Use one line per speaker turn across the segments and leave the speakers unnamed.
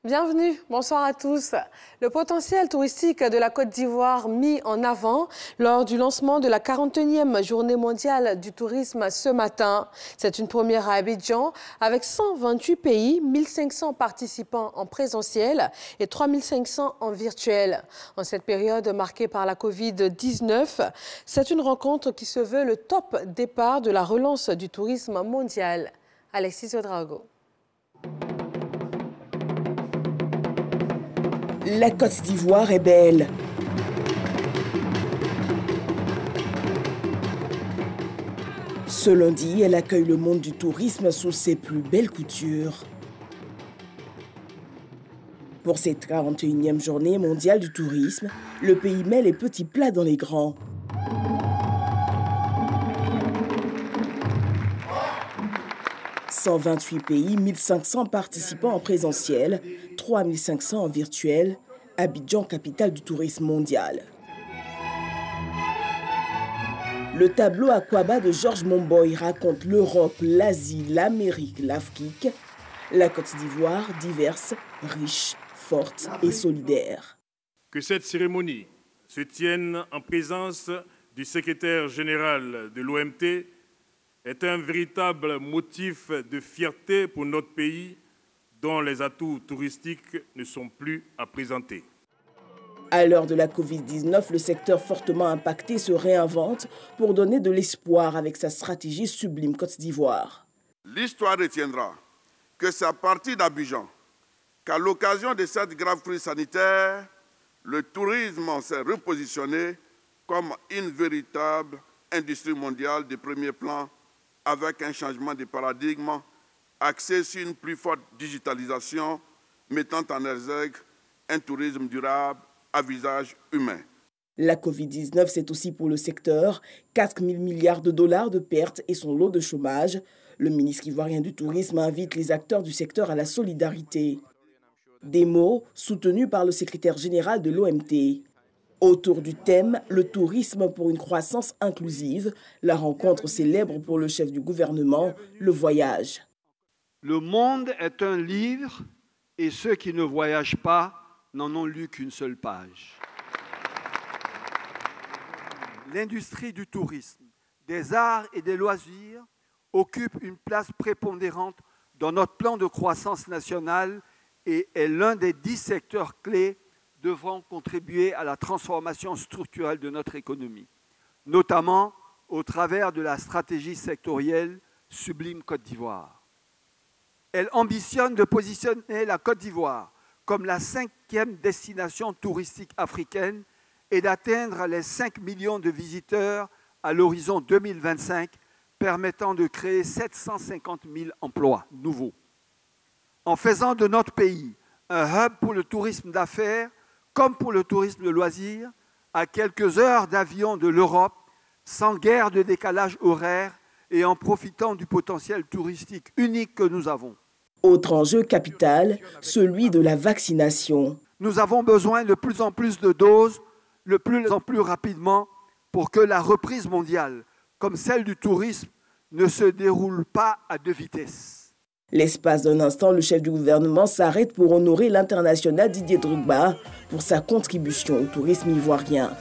Bienvenue, bonsoir à tous. Le potentiel touristique de la Côte d'Ivoire mis en avant lors du lancement de la 41e journée mondiale du tourisme ce matin. C'est une première à Abidjan avec 128 pays, 1500 participants en présentiel et 3500 en virtuel. En cette période marquée par la Covid-19, c'est une rencontre qui se veut le top départ de la relance du tourisme mondial. Alexis Ouedraogo.
La Côte d'Ivoire est belle. Ce lundi, elle accueille le monde du tourisme sous ses plus belles coutures. Pour cette 41e journée mondiale du tourisme, le pays met les petits plats dans les grands. « 128 pays, 1500 participants en présentiel, 3500 en virtuel, Abidjan, capitale du tourisme mondial. Le tableau Aquaba de Georges Monboy raconte l'Europe, l'Asie, l'Amérique, l'Afrique, la Côte d'Ivoire diverse, riche, forte et solidaire.
Que cette cérémonie se tienne en présence du secrétaire général de l'OMT est un véritable motif de fierté pour notre pays, dont les atouts touristiques ne sont plus à présenter.
À l'heure de la Covid-19, le secteur fortement impacté se réinvente pour donner de l'espoir avec sa stratégie Sublime Côte d'Ivoire.
L'histoire retiendra que c'est à partir d'Abidjan qu'à l'occasion de cette grave crise sanitaire, le tourisme s'est repositionné comme une véritable industrie mondiale de premier plan avec un changement de paradigme axé sur une plus forte digitalisation, mettant en exergue un tourisme durable à visage humain.
La Covid-19, c'est aussi pour le secteur 4 000 milliards de dollars de pertes et son lot de chômage. Le ministre ivoirien du Tourisme invite les acteurs du secteur à la solidarité. Des mots soutenus par le secrétaire général de l'OMT. Autour du thème « Le tourisme pour une croissance inclusive », la rencontre célèbre pour le chef du gouvernement, le voyage.
Le monde est un livre et ceux qui ne voyagent pas n'en ont lu qu'une seule page. L'industrie du tourisme, des arts et des loisirs occupe une place prépondérante dans notre plan de croissance nationale et est l'un des 10 secteurs clés devant contribuer à la transformation structurelle de notre économie, notamment au travers de la stratégie sectorielle Sublime Côte d'Ivoire. Elle ambitionne de positionner la Côte d'Ivoire comme la 5e destination touristique africaine et d'atteindre les 5 millions de visiteurs à l'horizon 2025, permettant de créer 750 000 emplois nouveaux. En faisant de notre pays un hub pour le tourisme d'affaires, comme pour le tourisme de loisirs, à quelques heures d'avion de l'Europe, sans guère de décalage horaire et en profitant du potentiel touristique unique que nous avons.
Autre enjeu capital, celui de la vaccination.
Nous avons besoin de plus en plus de doses, de plus en plus rapidement, pour que la reprise mondiale, comme celle du tourisme, ne se déroule pas à 2 vitesses.
L'espace d'un instant, le chef du gouvernement s'arrête pour honorer l'international Didier Drogba pour sa contribution au tourisme ivoirien.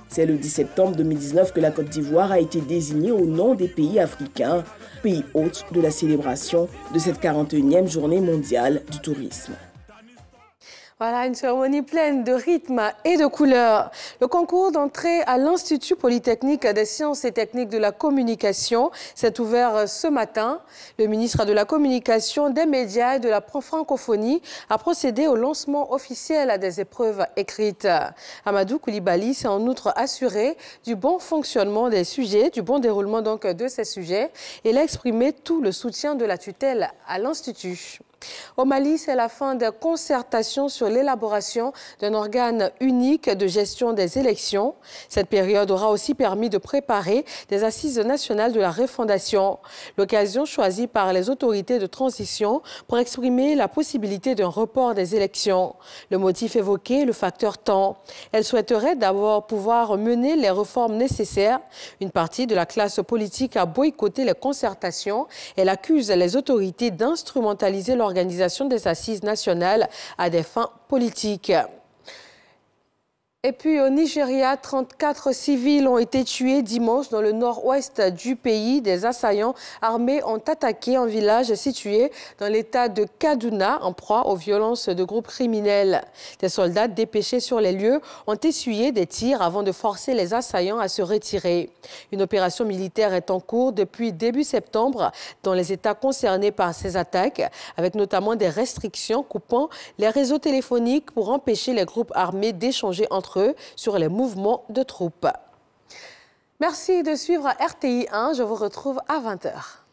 C'est le 10 septembre 2019 que la Côte d'Ivoire a été désignée au nom des pays africains, pays hôtes de la célébration de cette 41e journée mondiale du tourisme.
Voilà, une cérémonie pleine de rythme et de couleurs. Le concours d'entrée à l'Institut Polytechnique des sciences et techniques de la communication s'est ouvert ce matin. Le ministre de la Communication, des médias et de la francophonie a procédé au lancement officiel des épreuves écrites. Amadou Koulibaly s'est en outre assuré du bon fonctionnement des sujets, du bon déroulement donc de ces sujets. Il a exprimé tout le soutien de la tutelle à l'Institut. Au Mali, c'est la fin des concertations sur l'élaboration d'un organe unique de gestion des élections. Cette période aura aussi permis de préparer des assises nationales de la refondation, l'occasion choisie par les autorités de transition pour exprimer la possibilité d'un report des élections. Le motif évoqué, le facteur temps. Elle souhaiterait d'abord pouvoir mener les réformes nécessaires. Une partie de la classe politique a boycotté les concertations. Elle accuse les autorités d'instrumentaliser l'organisation l'organisation des assises nationales à des fins politiques. Et puis au Nigeria, 34 civils ont été tués dimanche dans le nord-ouest du pays. Des assaillants armés ont attaqué un village situé dans l'état de Kaduna en proie aux violences de groupes criminels. Des soldats dépêchés sur les lieux ont essuyé des tirs avant de forcer les assaillants à se retirer. Une opération militaire est en cours depuis début septembre dans les États concernés par ces attaques, avec notamment des restrictions coupant les réseaux téléphoniques pour empêcher les groupes armés d'échanger entre eux sur les mouvements de troupes. Merci de suivre RTI 1. Je vous retrouve à 20h.